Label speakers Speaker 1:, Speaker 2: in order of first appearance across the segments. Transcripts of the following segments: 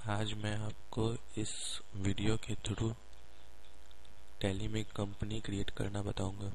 Speaker 1: आज मैं आपको इस वीडियो के थ्रू टैली में कंपनी क्रिएट करना बताऊंगा।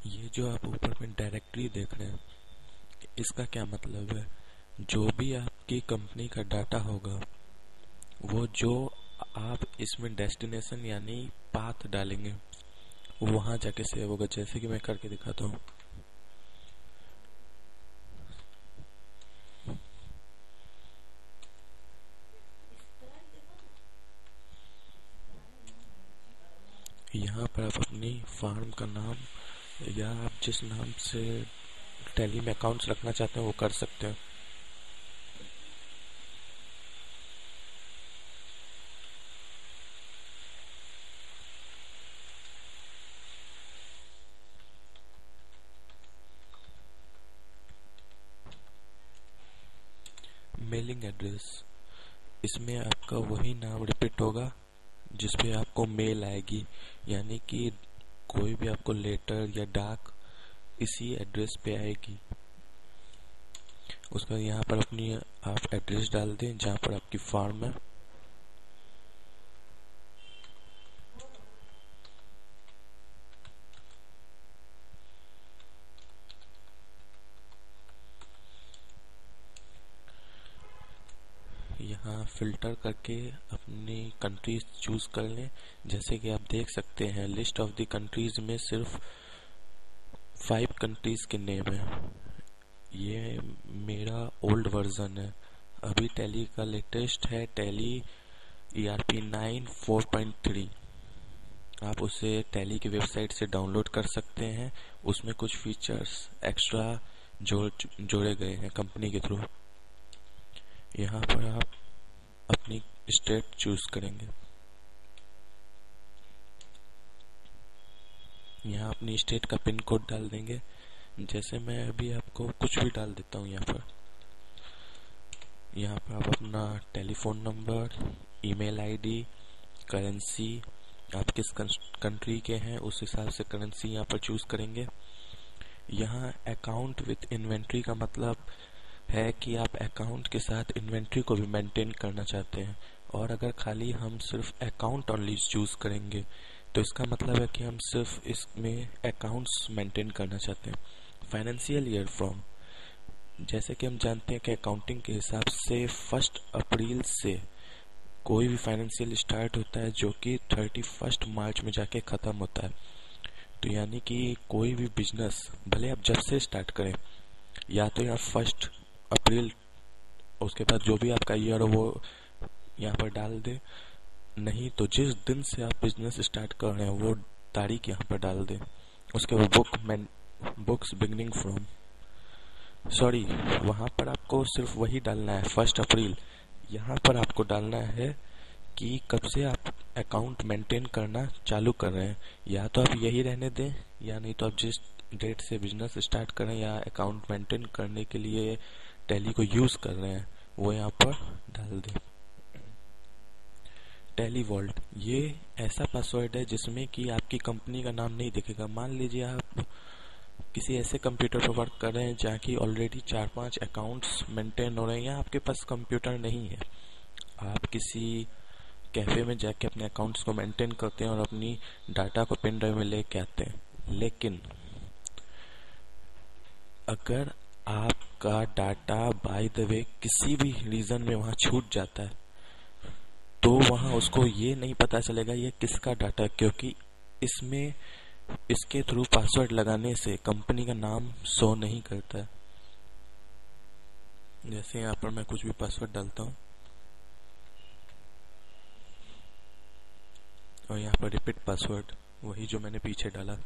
Speaker 1: ये जो आप ऊपर में डायरेक्टरी देख रहे हैं, इसका क्या मतलब है? जो भी आपकी कंपनी का डाटा होगा, वो जो आप इसमें डेस्टिनेशन यानी पाथ डालेंगे, वो वहां जाके सेव होगा। जैसे कि मैं करके दिखाता हूँ। यहाँ पर आप अपनी फार्म का नाम या आप जिस नाम से टैली में अकाउंट्स रखना चाहते हैं वो कर सकते हैं। मेलिंग एड्रेस, इसमें आपका वही नाम रिपीट होगा जिस पे आपको मेल आएगी, यानी कि कोई भी आपको लेटर या डाक इसी एड्रेस पे आएगी। उसका यहाँ पर अपनी आप एड्रेस डाल दें जहाँ पर आपकी फार्म है। यहाँ फिल्टर करके अपनी कंट्रीज चूज कर लें। जैसे कि आप देख सकते हैं, लिस्ट ऑफ द कंट्रीज में सिर्फ 5 कंट्रीज के नेम है। ये मेरा ओल्ड वर्जन है। अभी टैली का लेटेस्ट है टैली ERP 9 4.3। आप उसे टैली की वेबसाइट से डाउनलोड कर सकते हैं। उसमें कुछ फीचर्स एक्स्ट्रा जोड़े गए हैं कंपनी के थ्रू। यहाँ पर आप अपनी स्टेट चूज करेंगे। यहाँ अपनी स्टेट का पिन कोड डाल देंगे। जैसे मैं अभी आपको कुछ भी डाल देता हूँ यहाँ पर आप अपना telephone number, email ID, currency, आप किस कंट्री के हैं उस हिसाब से करेंसी यहाँ पर चूज करेंगे। यहाँ अकाउंट विथ इन्वेंट्री का मतलब है कि आप अकाउंट के साथ इन्वेंट्री को भी मेंटेन करना चाहते हैं। और अगर खाली हम सिर्फ अकाउंट ओनली चूज करेंगे तो इसका मतलब है कि हम सिर्फ इसमें अकाउंट्स मेंटेन करना चाहते हैं। फाइनेंशियल ईयर फ्रॉम, जैसे कि हम जानते हैं कि अकाउंटिंग के हिसाब से 1 अप्रैल से कोई भी फाइनेंशियल स्टार्ट होता है जो कि 31 मार्च में जाके खत्म होता है। तो यानी कि कोई भी बिजनेस भले आप जब से स्टार्ट करें, या तो यहाँ 1 अप्रैल, उसके बाद जो भी आपका ईयर हो वो यहाँ पर डाल दे, नहीं तो जिस दिन से आप बिजनेस स्टार्ट कर रहे हैं वो तारीख यहाँ पर डाल दे। उसके बाद बुक्स बिगनिंग फ्रॉम, सॉरी, वहां पर आपको सिर्फ वही डालना है 1 अप्रैल। यहाँ पर आपको डालना है कि कब से आप अकाउंट मेंटेन करना चालू कर रहे हैं। या तो आप यही रहने दें, या नहीं तो आप जिस डेट से बिजनेस स्टार्ट करें या अकाउंट मेंटेन करने के लिए टैली को यूज कर रहे हैं वो यहाँ पर डाल दें। टैली वॉल्ट, ये ऐसा पासवर्ड है जिसमें कि आपकी कंपनी का नाम नहीं दिखेगा। मान लीजिए आप किसी ऐसे कंप्यूटर पर वर्क कर रहे हैं जहाँ की ऑलरेडी 4-5 अकाउंट्स मेंटेन हो रहे हैं, या आपके पास कंप्यूटर नहीं है, आप किसी कैफे में जाके अपने अकाउंट्स को मेंटेन करते हैं और अपनी डाटा को पेन ड्राइव में लेके आते हैं। लेकिन अगर आप आपका डाटा बाय द वे किसी भी रीजन में वहां छूट जाता है तो वहां उसको ये नहीं पता चलेगा ये किसका डाटा, क्योंकि इसमें इसके थ्रू पासवर्ड लगाने से कंपनी का नाम शो नहीं करता है। जैसे यहाँ पर मैं कुछ भी पासवर्ड डालता हूँ और यहाँ पर रिपीट पासवर्ड वही जो मैंने पीछे डाला।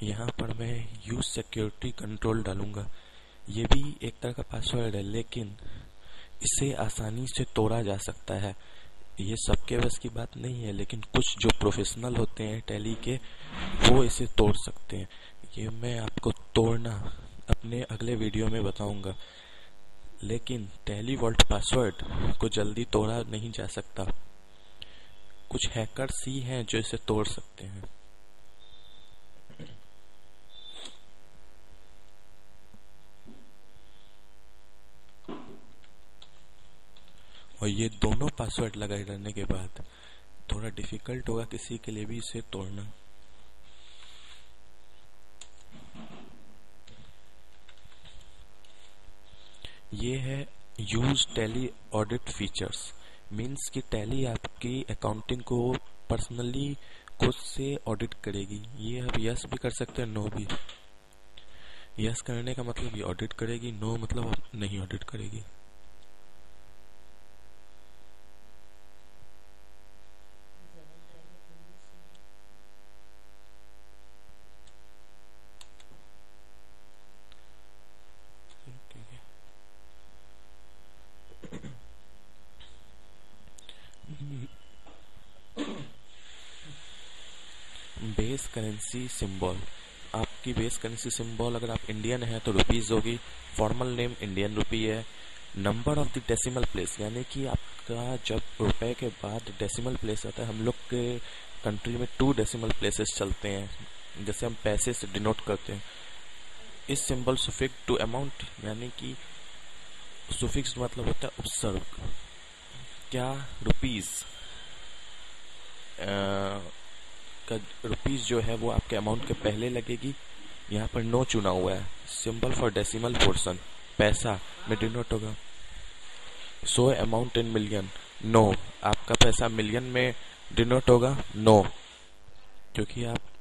Speaker 1: यहाँ पर मैं यूज सिक्योरिटी कंट्रोल डालूंगा। ये भी एक तरह का पासवर्ड है, लेकिन इसे आसानी से तोड़ा जा सकता है। ये सबके बस की बात नहीं है, लेकिन कुछ जो प्रोफेशनल होते हैं टैली के वो इसे तोड़ सकते हैं। ये मैं आपको तोड़ना अपने अगले वीडियो में बताऊंगा। लेकिन टैली वॉल्ट पासवर्ड को जल्दी तोड़ा नहीं जा सकता। कुछ हैकर्स ही हैं जो इसे तोड़ सकते हैं। और ये दोनों पासवर्ड लगाए रहने के बाद थोड़ा डिफिकल्ट होगा किसी के लिए भी इसे तोड़ना। ये है use tally audit features. Means कि टैली आपकी अकाउंटिंग को पर्सनली खुद से ऑडिट करेगी। ये आप यस भी कर सकते हैं, नो भी। यस करने का मतलब ये ऑडिट करेगी, नो मतलब नहीं ऑडिट करेगी। Base currency symbol. आपकी बेस करेंसी सिंबल अगर आप इंडियन है तो रुपीज होगी। फॉर्मल नेम इंडियन रुपी है। Number of the decimal place, यानी कि आपका जब रुपए के बाद डेसिमल प्लेस आता है, हम लोग के कंट्री में 2 डेसिमल प्लेसेस चलते हैं, जैसे हम पैसे से डिनोट करते हैं। इस सिंबल सुफिक्स टू अमाउंट, यानी कि सुफिक्स मतलब होता है उपसर्ग। क्या रुपीज का रुपीज जो है वो आपके अमाउंट के पहले लगेगी। यहाँ पर नो चुना हुआ है। सिंबल फॉर डेसिमल पोर्शन, पैसा में डिनोट होगा। So amount in million, no, आपका पैसा मिलियन में डिनोट होगा, नो, क्योंकि आप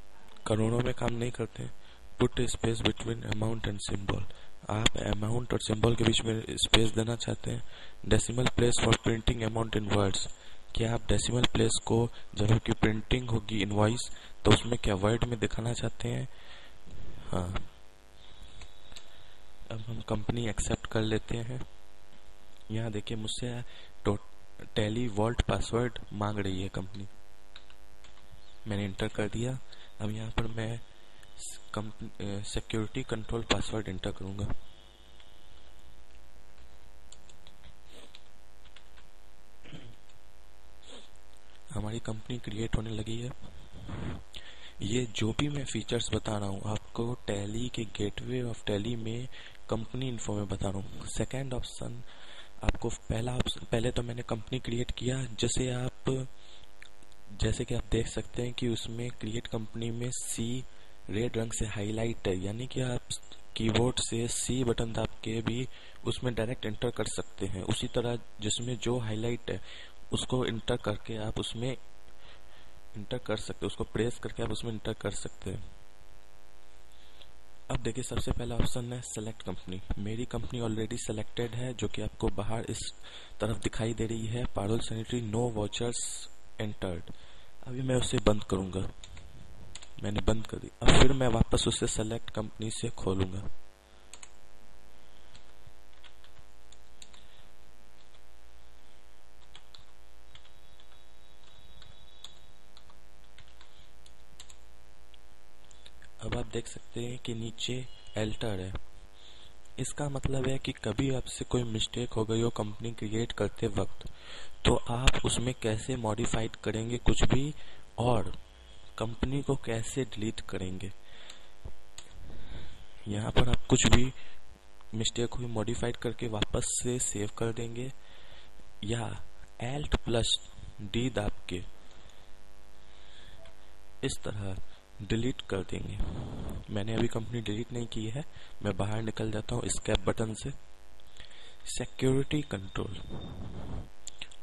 Speaker 1: करोड़ों में काम नहीं करते। Put space between amount and symbol, आप अमाउंट और सिंबल के बीच में स्पेस देना चाहते हैं। Decimal place for printing amount in words, क्या आप डेसिमल प्लेस को जब आपकी प्रिंटिंग होगी इनवॉइस तो उसमें क्या वर्ड में दिखाना चाहते हैं। हाँ, अब हम कंपनी एक्सेप्ट कर लेते हैं। यहाँ देखिए मुझसे टैली वॉल्ट पासवर्ड मांग रही है कंपनी। मैंने इंटर कर दिया। अब यहाँ पर मैं सिक्योरिटी कंट्रोल पासवर्ड इंटर करूंगा। हमारी कंपनी क्रिएट होने लगी है। ये जो भी मैं फीचर्स बता रहा हूँ आपको टैली के गेटवे ऑफ टैली में कंपनी इन्फो में बता रहा हूँ। सेकंड ऑप्शन आपको पहले तो मैंने कंपनी क्रिएट किया। जैसे कि आप देख सकते हैं कि उसमें क्रिएट कंपनी में सी रेड रंग से हाईलाइट है, यानी कि आप कीबोर्ड से सी बटन दाब के भी उसमें डायरेक्ट एंटर कर सकते हैं। उसी तरह जिसमें जो हाईलाइट है उसको इंटर करके आप उसमें इंटर कर सकते हैं, उसको प्रेस करके आप उसमें इंटर कर सकते हैं। अब देखिए सबसे पहला ऑप्शन है सेलेक्ट कंपनी। मेरी कंपनी ऑलरेडी सेलेक्टेड है, जो कि आपको बाहर इस तरफ दिखाई दे रही है। Parul sanitary, no vouchers entered. अभी मैं उसे बंद करूंगा। मैंने बंद कर दी। अब फिर मैं वापस उसे सेलेक्ट कंपनी से खोलूंगा। अब आप देख सकते हैं कि नीचे एल्टर है। इसका मतलब है कि कभी आपसे कोई मिस्टेक हो गई हो कंपनी क्रिएट करते वक्त, तो आप उसमें कैसे मॉडिफाइड करेंगे कुछ भी, और कंपनी को कैसे डिलीट करेंगे। यहाँ पर आप कुछ भी मिस्टेक हुई मॉडिफाइड करके वापस से सेव कर देंगे, या Alt+D दाब के इस तरह डिलीट कर देंगे। मैंने अभी कंपनी डिलीट नहीं की है, मैं बाहर निकल जाता हूँ एस्केप बटन से। सिक्योरिटी कंट्रोल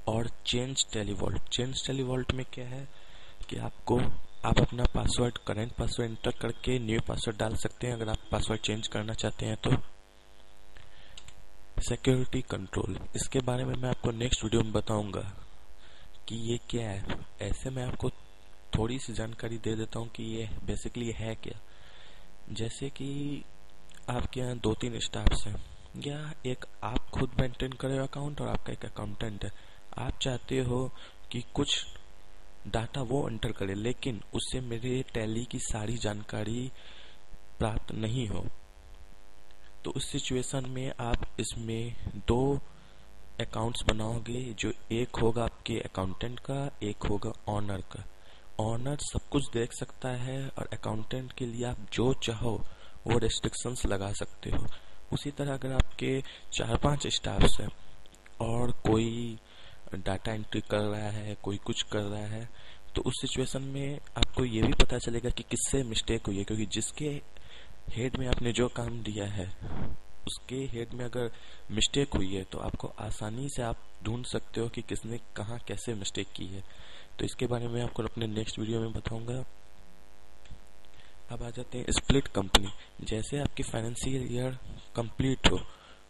Speaker 1: और चेंज टेलीवॉल्ट। चेंज टेलीवॉल्ट में क्या है कि आप अपना पासवर्ड, करंट पासवर्ड एंटर करके न्यू पासवर्ड डाल सकते हैं अगर आप पासवर्ड चेंज करना चाहते हैं तो। सिक्योरिटी कंट्रोल, इसके बारे में मैं आपको नेक्स्ट वीडियो में बताऊंगा कि ये क्या है। ऐसे मैं आपको थोड़ी सी जानकारी दे देता हूँ कि ये बेसिकली है क्या। जैसे कि आपके यहाँ 2-3 स्टाफ्स हैं, या एक आप खुद मेंटेन करे अकाउंट और आपका एक अकाउंटेंट है। आप चाहते हो कि कुछ डाटा वो एंटर करे, लेकिन उससे मेरे टैली की सारी जानकारी प्राप्त नहीं हो। तो उस सिचुएशन में आप इसमें 2 अकाउंट्स बनाओगे, जो एक होगा आपके अकाउंटेंट का, एक होगा ऑनर का। ऑनर सब कुछ देख सकता है और अकाउंटेंट के लिए आप जो चाहो वो रेस्ट्रिक्शंस लगा सकते हो। उसी तरह अगर आपके 4-5 स्टाफ्स हैं और कोई डाटा एंट्री कर रहा है, कोई कुछ कर रहा है, तो उस सिचुएशन में आपको ये भी पता चलेगा कि किससे मिस्टेक हुई है, क्योंकि जिसके हेड में आपने जो काम दिया है उसके हेड में अगर मिस्टेक हुई है तो आपको आसानी से आप ढूंढ सकते हो कि किसने कहाँ कैसे मिस्टेक की है। तो इसके बारे में आपको अपने नेक्स्ट वीडियो में बताऊंगा। अब आ जाते हैं स्प्लिट कंपनी। जैसे आपकी फाइनेंशियल ईयर कंप्लीट हो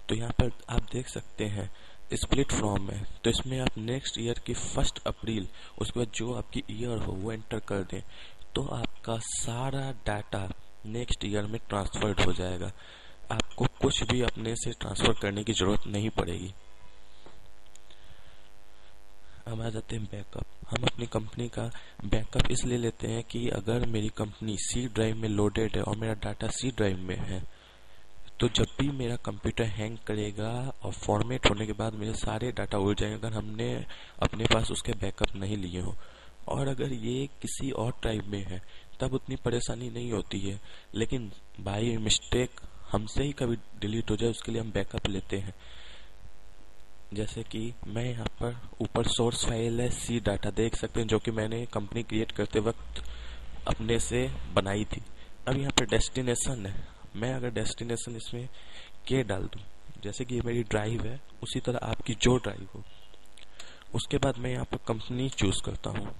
Speaker 1: तो यहाँ पर आप देख सकते हैं स्प्लिट फॉर्म है, तो इसमें आप नेक्स्ट ईयर की 1 अप्रैल, उसके बाद जो आपकी ईयर हो वो एंटर कर दें, तो आपका सारा डाटा नेक्स्ट ईयर में ट्रांसफर्ड हो जाएगा। आपको कुछ भी अपने से ट्रांसफर करने की जरूरत नहीं पड़ेगी। अब आ जाते हैं बैकअप। हम अपनी कंपनी का बैकअप इसलिए लेते हैं कि अगर मेरी कंपनी सी ड्राइव में लोडेड है और मेरा डाटा सी ड्राइव में है, तो जब भी मेरा कंप्यूटर हैंग करेगा और फॉर्मेट होने के बाद मेरे सारे डाटा उड़ जाएंगे अगर हमने अपने पास उसके बैकअप नहीं लिए हो। और अगर ये किसी और ड्राइव में है तब उतनी परेशानी नहीं होती है, लेकिन बाय मिस्टेक हमसे ही कभी डिलीट हो जाए उसके लिए हम बैकअप लेते हैं। जैसे कि मैं यहाँ पर ऊपर सोर्स फाइल है सी डाटा देख सकते हैं, जो कि मैंने कंपनी क्रिएट करते वक्त अपने से बनाई थी। अब यहाँ पर डेस्टिनेशन है, मैं अगर डेस्टिनेशन इसमें के डाल दूं, जैसे कि ये मेरी ड्राइव है, उसी तरह आपकी जो ड्राइव हो। उसके बाद मैं यहाँ पर कंपनी चूज करता हूँ।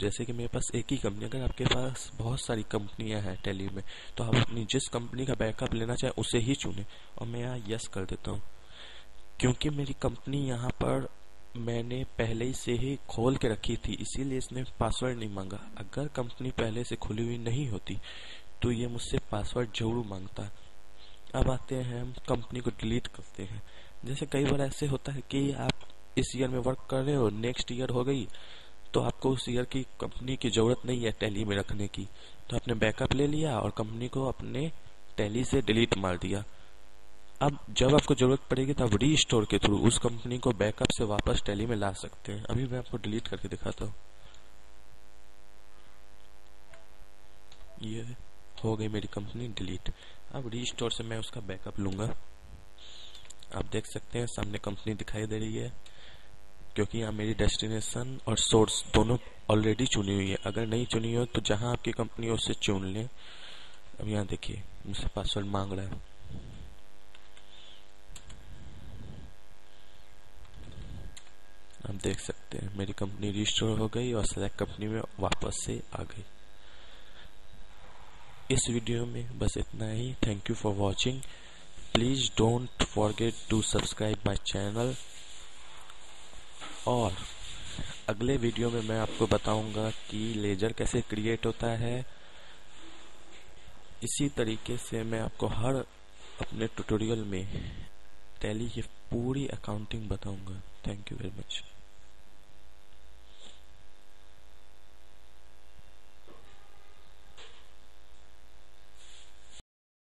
Speaker 1: जैसे कि मेरे पास एक ही कंपनी, अगर आपके पास बहुत सारी कंपनियां हैं टैली में, तो आप अपनी जिस कंपनी का बैकअप लेना चाहे उसे ही चुने। और मैं यहाँ यस कर देता हूँ, क्योंकि मेरी कंपनी यहाँ पर मैंने पहले से ही खोल के रखी थी, इसीलिए इसने पासवर्ड नहीं मांगा। अगर कंपनी पहले से खुली हुई नहीं होती तो ये मुझसे पासवर्ड जरूर मांगता। अब आते हैं हम कंपनी को डिलीट करते हैं। जैसे कई बार ऐसे होता है कि आप इस ईयर में वर्क कर रहे हो, नेक्स्ट ईयर हो गई, तो आपको उस ईयर की कंपनी की जरूरत नहीं है टैली में रखने की, तो आपने बैकअप ले लिया और कंपनी को अपने टैली से डिलीट मार दिया। अब जब आपको जरूरत पड़ेगी तब रीस्टोर के थ्रू उस कंपनी को बैकअप से वापस टैली में ला सकते हैं। अभी मैं आपको डिलीट करके दिखाता हूँ। ये हो गई मेरी कंपनी डिलीट। अब रीस्टोर से मैं उसका बैकअप लूंगा। आप देख सकते हैं सामने कंपनी दिखाई दे रही है, क्योंकि यहाँ मेरी डेस्टिनेशन और सोर्स दोनों ऑलरेडी चुनी हुई है। अगर नहीं चुनी हो तो जहां आपकी कंपनी है उससे चुन लें। अब यहाँ देखिए मुझसे पासवर्ड मांग रहा है। आप देख सकते हैं मेरी कंपनी रिस्टोर हो गई और सेलेक्ट कंपनी में वापस से आ गई। इस वीडियो में बस इतना ही। Thank you for watching. Please don't forget to subscribe my channel. और अगले वीडियो में मैं आपको बताऊंगा कि लेजर कैसे क्रिएट होता है। इसी तरीके से मैं आपको हर अपने ट्यूटोरियल में टैली की पूरी अकाउंटिंग बताऊंगा। Thank you very much.